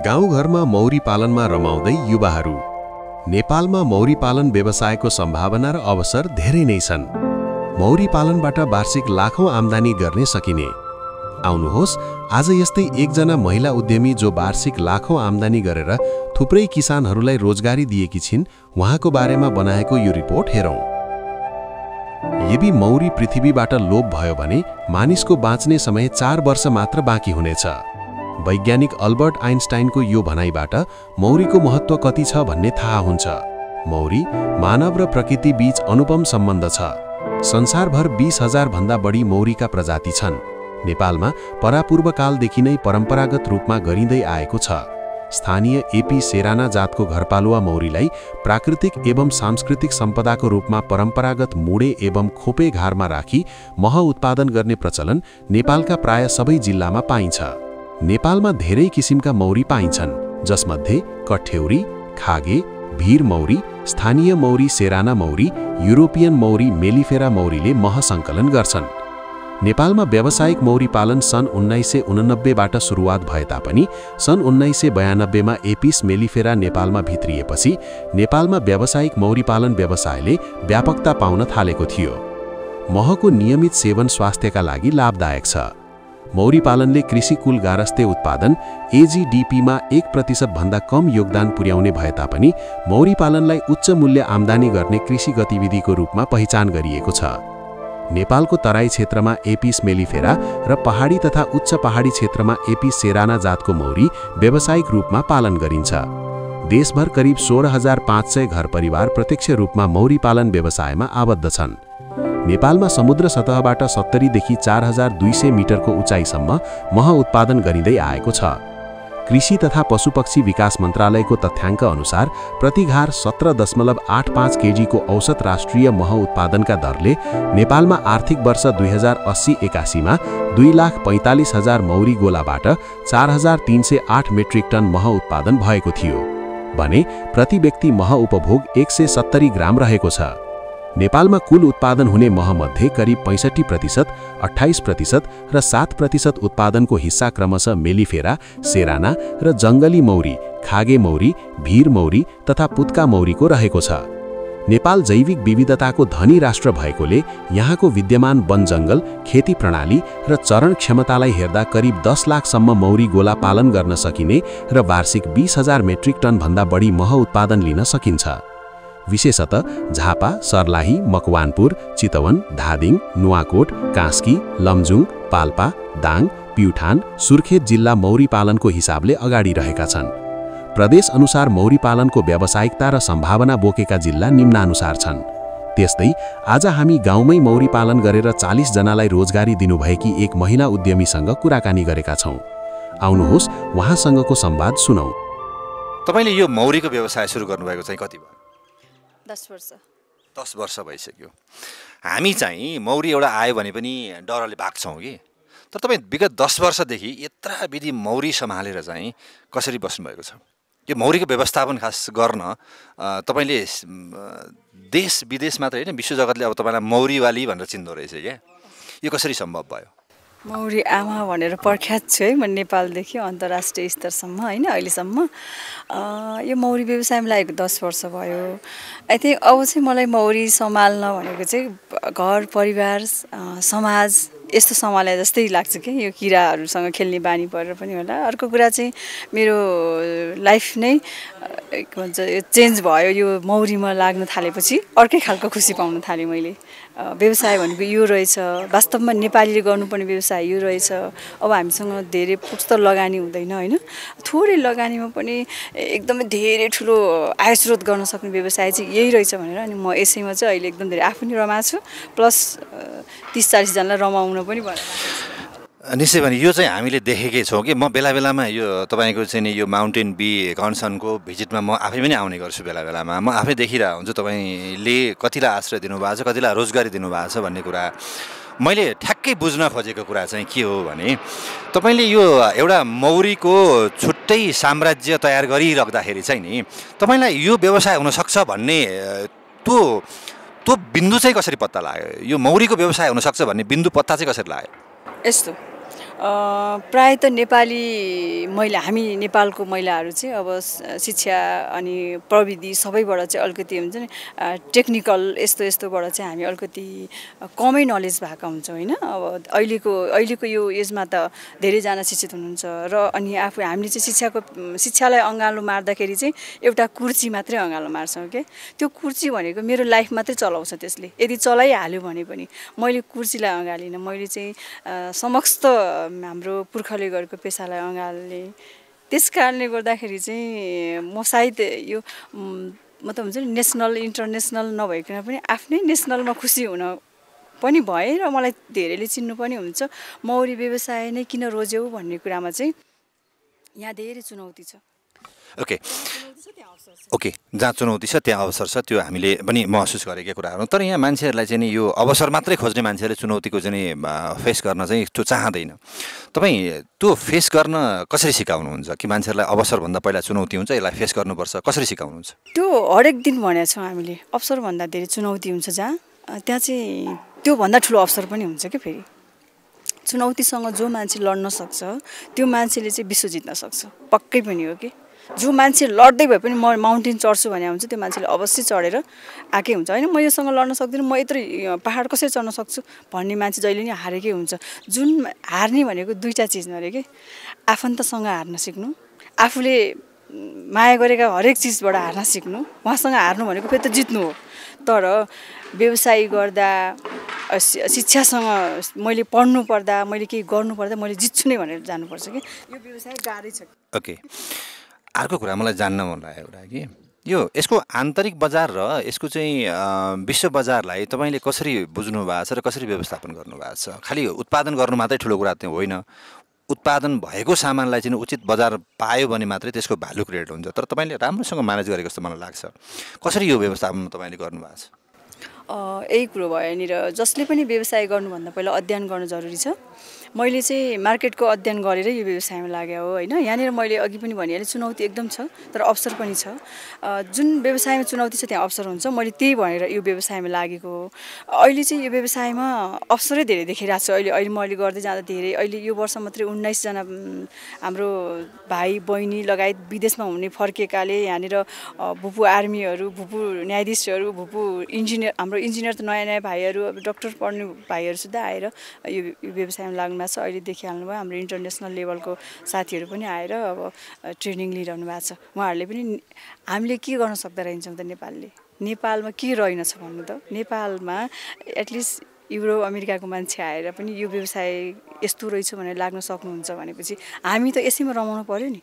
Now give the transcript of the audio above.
गाउँघरमा मौरी पालनमा रमाउँदै युवाहरू। नेपालमा मौरी पालन व्यवसायको सम्भावना र अवसर धेरै नै छन्। मौरी पालनबाट वार्षिक लाखौं आम्दानी गर्ने सकिने। आउनुहोस् आज यस्तै एकजना महिला उद्यमी जो वार्षिक लाखौं आम्दानी गरेर थुप्रै किसानहरूलाई रोजगारी दिएकी छिन्, उहाँको बारेमा बनाएको यो रिपोर्ट हेरौं। यदि मौरी पृथ्वीबाट लोप भयो भने मानिसको बाँच्ने समय 4 वर्ष मात्र बाँकी हुनेछ। वैज्ञानिक अल्बर्ट आइन्स्टाइनको यो भनाइबाट मौरीको महत्त्व कति छ भन्ने थाहा हुन्छ। मौरी मानव र प्रकृति बीच अनुपम सम्बन्ध छ। संसारभर 20,000 भन्दा बढी मौरीका प्रजाति छन्। नेपालमा परापूर्वकालदेखि नै परम्परागत रूपमा गरिँदै आएको छ। स्थानीय एपी सेराना जातको घरपालुवा मौरीलाई प्राकृतिक एवं सांस्कृतिक सम्पदाको रूपमा परम्परागत मुडे एवं खोपे घारमा राखी मह उत्पादन गर्ने प्रचलन नेपालका प्राय सबै जिल्लामा पाइन्छ। नेपालमा धेरै किसिमका मौरी पाइन्छन्, जसमध्ये कठ्यौरी, खागे, भीर मौरी, स्थानीय मौरी सेराना मौरी, युरोपियन मौरी मेलिफेरा मौरीले मह सङ्कलन गर्छन्। नेपालमा व्यावसायिक मौरी पालन सन् 1989बाट सुरुवात भए तापनि सन् 1992मा एपिस मेलिफेरा नेपालमा भित्रिएपछि नेपालमा व्यावसायिक मौरी पालन व्यवसायले व्यापकता पाउन थालेको थियो। महको नियमित सेवन स्वास्थ्यका लागि लाभदायक छ। मौरी पालनले कृषि कुल गारस्थे उत्पादन एजीडीपीमा 1% भन्दा कम योगदान पुर्याउने भए तापनि मौरी पालनलाई उच्च मूल्य आम्दानी गर्ने कृषि गतिविधिको रूपमा पहिचान गरिएको छ। नेपालको तराई क्षेत्रमा एपिस मेलिफेरा र पहाडी तथा उच्च पहाडी क्षेत्रमा एपिस सेराना जातको मौरी व्यावसायिक रूपमा पालन गरिन्छ। देशभर करिब 16,500 घर परिवार प्रत्यक्ष रूपमा मौरी पालन व्यवसायमा आबद्ध छन्। नेपालमा समुद्र सतहबाट 70 देखि 4,200 मिटरको उचाइसम्म मह उत्पादन गरिँदै आएको छ। कृषि तथा पशुपक्षी विकास मन्त्रालयको तथ्याङ्क अनुसार प्रति घार 17.85 केजीको औसत राष्ट्रिय मह उत्पादनका दरले नेपालमा आर्थिक वर्ष 2080-81मा 2,45,000 मौरी गोलाबाट 4,308 मेट्रिक टन मह उत्पादन भएको थियो भने प्रति व्यक्ति मह उपभोग 170 ग्राम रहेको छ। नेपालमा कुल उत्पादन हुने महमध्ये करिब 65%, 28% र 7% उत्पादनको हिस्सा क्रमशः मेलिफेरा, सेराना र जङ्गली मौरी, खागे मौरी, भीर मौरी तथा पुत्का मौरीको रहेको छ। नेपाल जैविक विविधताको धनी राष्ट्र भएकोले यहाँको विद्यमान वन जङ्गल, खेती प्रणाली र चरण क्षमतालाई हेर्दा करिब 10 लाखसम्म मौरी गोला पालन गर्न सकिने र वार्षिक 20,000 मेट्रिक टन भन्दा बढी मह उत्पादन लिन सकिन्छ। विशेषतः झापा, सर्लाही, मकवानपुर, चितवन, धादिङ, नुवाकोट, कास्की, लमजुङ, पाल्पा, दाङ, प्युठान, सुर्खेत जिल्ला मौरी पालनको हिसाबले अगाडि रहेका छन्। प्रदेश अनुसार मौरी पालनको व्यावसायिकता र सम्भावना बोकेका जिल्ला निम्नानुसार छन्। त्यस्तै आज हामी गाउँमै मौरी पालन गरेर 40 जनालाई रोजगारी दिनुभएकी एक महिला उद्यमीसँग कुराकानी गरेका छौं। आउनुहोस् उहाँसँगको संवाद सुनौं। तपाईले यो मौरीको व्यवसाय सुरु गर्नुभएको चाहिँ कति भयो? 10 वर्ष। 10 वर्ष भइसक्यो। हामी चाहिँ मौरी एउटा आयो भने पनि डरले भाग्छौँ कि। तर तपाईँ विगत 10 वर्षदेखि यत्रा विधि मौरी सम्हालेर चाहिँ कसरी बस्नुभएको छ? यो मौरीको व्यवस्थापन खास गर्न तपाईँले देश विदेश मात्र होइन, विश्व जगतले अब तपाईँलाई मौरीवाली भनेर चिन्दो रहेछ क्या। यो कसरी सम्भव भयो? मौरी आमा भनेर प्रख्यात छु है म नेपालदेखि अन्तर्राष्ट्रिय स्तरसम्म होइन। अहिलेसम्म यो मौरी व्यवसायमा लागेको 10 वर्ष भयो। आई थिङ्क अब चाहिँ मलाई मौरी सम्हाल्न भनेको चाहिँ घर परिवार समाज यस्तो सम्हाले जस्तै लाग्छ कि यो किराहरूसँग खेल्ने बानी परेर पनि होला। अर्को कुरा चाहिँ मेरो लाइफ नै के भन्छ यो चेन्ज भयो। यो मौरीमा लाग्न थालेपछि अर्कै खालको खुसी पाउन थालेँ मैले। व्यवसाय भनेको यो रहेछ, वास्तवमा नेपालीले गर्नुपर्ने व्यवसाय यो रहेछ। अब हामीसँग धेरै पुस्तक लगानी हुँदैन होइन, थोरै लगानीमा पनि एकदमै धेरै ठुलो आयस्रोत गर्न सक्ने व्यवसाय चाहिँ यही रहेछ भनेर अनि म यसैमा चाहिँ अहिले एकदम धेरै आफू पनि रमाएको छु, प्लस 30-40 जनालाई रमाउन पनि भयो। निश्चय भने यो चाहिँ हामीले देखेकै छौँ कि म बेला बेलामा यो तपाईँको चाहिँ यो माउन्टेन बी कन्सर्नको भिजिटमा म आफै पनि आउने गर्छु। बेला बेलामा म आफै देखिरहेको हुन्छु तपाईँले कतिलाई आश्रय दिनुभएको छ, कतिलाई रोजगारी दिनुभएको छ भन्ने कुरा। मैले ठ्याक्कै बुझ्न खोजेको कुरा चाहिँ के हो भने तपाईँले यो एउटा मौरीको छुट्टै साम्राज्य तयार गरिराख्दाखेरि चाहिँ नि तपाईँलाई यो व्यवसाय हुनसक्छ भन्ने त्यो बिन्दु चाहिँ कसरी पत्ता लाग्यो? यो मौरीको व्यवसाय हुनसक्छ भन्ने बिन्दु पत्ता चाहिँ कसरी लाग्यो? यस्तो प्रायः त नेपाली महिला हामी नेपालको महिलाहरू चाहिँ अब शिक्षा अनि प्रविधि सबैबाट चाहिँ अलिकति हुन्छ नि टेक्निकल यस्तो यस्तोबाट चाहिँ हामी अलिकति कमै नलेज भएका हुन्छौँ होइन। अब अहिलेको यो एजमा त धेरैजना शिक्षित हुनुहुन्छ र अनि आफू हामीले चाहिँ शिक्षालाई अँगालो मार्दाखेरि चाहिँ एउटा कुर्सी मात्रै अँगालो मार्छौँ के। त्यो कुर्सी भनेको मेरो लाइफ मात्रै चलाउँछ त्यसले, यदि चलाइहाल्यो भने पनि मैले कुर्सीलाई अँगालिनँ, मैले चाहिँ समस्त हाम्रो पुर्खाले गरेको पेसालाई अँगालेँ। त्यस कारणले गर्दाखेरि चाहिँ म सायद यो मतलब हुन्छ नि नेसनल इन्टरनेसनल नभइकन पनि आफ्नै नेसनलमा खुसी हुन पनि भएँ र मलाई धेरैले चिन्नु पनि हुन्छ। मौरी व्यवसाय नै किन रोज्यौ भन्ने कुरामा चाहिँ यहाँ धेरै चुनौती छ। ओके जहाँ चुनौती छ त्यहाँ अवसर छ, त्यो हामीले पनि महसुस गरेका कुराहरू। तर यहाँ मान्छेहरूलाई चाहिँ नि यो अवसर मात्रै खोज्ने मान्छेहरूले चुनौतीको चाहिँ फेस गर्न चाहिँ त्यो चाहँदैन। तपाईँ त्यो फेस गर्न कसरी सिकाउनुहुन्छ कि मान्छेहरूलाई अवसरभन्दा पहिला चुनौती हुन्छ, यसलाई फेस गर्नुपर्छ, कसरी सिकाउनुहुन्छ? त्यो हरेक दिन भनेको छौँ हामीले, अवसरभन्दा धेरै चुनौती हुन्छ जहाँ त्यहाँ चाहिँ त्योभन्दा ठुलो अवसर पनि हुन्छ क्या। फेरि चुनौतीसँग जो मान्छे लड्न सक्छ त्यो मान्छेले चाहिँ विश्व जित्न सक्छ, पक्कै पनि हो कि। जो मान्छे लड्दै भए पनि म माउन्टेन चढ्छु भने हुन्छ त्यो मान्छेले अवश्य चढेर आएकै हुन्छ होइन। म योसँग लड्न सक्दिनँ, म यत्रो पहाड कसरी चढ्न सक्छु भन्ने मान्छे जहिले नि हारेकै हुन्छ। जुन हार्ने भनेको दुईवटा चिज नरे कि, आफन्तसँग हार्न सिक्नु, आफूले माया गरेका हरेक चिजबाट हार्न सिक्नु, उहाँसँग हार्नु भनेको फेरि त जित्नु हो। तर व्यवसाय गर्दा शिक्षासँग मैले पढ्नु पर्दा मैले केही गर्नु पर्दा मैले जित्छु नै भनेर जानुपर्छ कि। यो व्यवसाय गाह्रै छ। ओके, अर्को कुरा मलाई जान्न मन लाग्यो एउटा कि यो यसको आन्तरिक बजार र यसको चाहिँ विश्व बजारलाई तपाईँले कसरी बुझ्नु भएको छ र कसरी व्यवस्थापन गर्नुभएको छ? खालि उत्पादन गर्नु मात्रै ठुलो कुरा त्यो होइन, उत्पादन भएको सामानलाई चाहिँ उचित बजार पायो भने मात्रै त्यसको भ्यालु क्रिएट हुन्छ। तर तपाईँले राम्रोसँग म्यानेज गरेको जस्तो मलाई लाग्छ। कसरी यो व्यवस्थापन तपाईँले गर्नुभएको छ? यही कुरो भयो यहाँनिर, जसले पनि व्यवसाय गर्नुभन्दा पहिला अध्ययन गर्नु जरुरी छ। मैले चाहिँ मार्केटको अध्ययन गरेर यो व्यवसायमा लाग्यो हो होइन। यहाँनिर मैले अघि पनि भनिहालेँ चुनौती एकदम छ तर अवसर पनि छ। जुन व्यवसायमा चुनौती छ त्यहाँ अवसर हुन्छ, मैले त्यही भनेर यो व्यवसायमा लागेको हो। अहिले चाहिँ यो व्यवसायमा अवसरै धेरै देखिरहेको छु। अहिले मैले गर्दै जाँदा धेरै, अहिले यो वर्ष मात्रै 19 जना हाम्रो भाइ बहिनी लगायत विदेशमा हुने फर्केकाले यहाँनिर भुपू आर्मीहरू, भुपू न्यायाधीशहरू, भुपू इन्जिनियर, हाम्रो इन्जिनियर त नयाँ नयाँ भाइहरू, अब डक्टर पढ्ने भाइहरू सुधा आएर यो व्यवसायमा लाग्नु भएको छ। अहिले देखिहाल्नु भयो हाम्रो इन्टरनेसनल लेभलको साथीहरू पनि आएर अब ट्रेनिङ लिइरहनु भएको छ। उहाँहरूले पनि हामीले के गर्न सक्दो रहेछौँ त नेपालमा के रहेनछ भन्नु त। नेपालमा एटलिस्ट युरोप अमेरिकाको मान्छे आएर पनि यो व्यवसाय यस्तो रहेछ भनेर लाग्न सक्नुहुन्छ भनेपछि हामी त यसैमा रमाउनु पर्यो नि।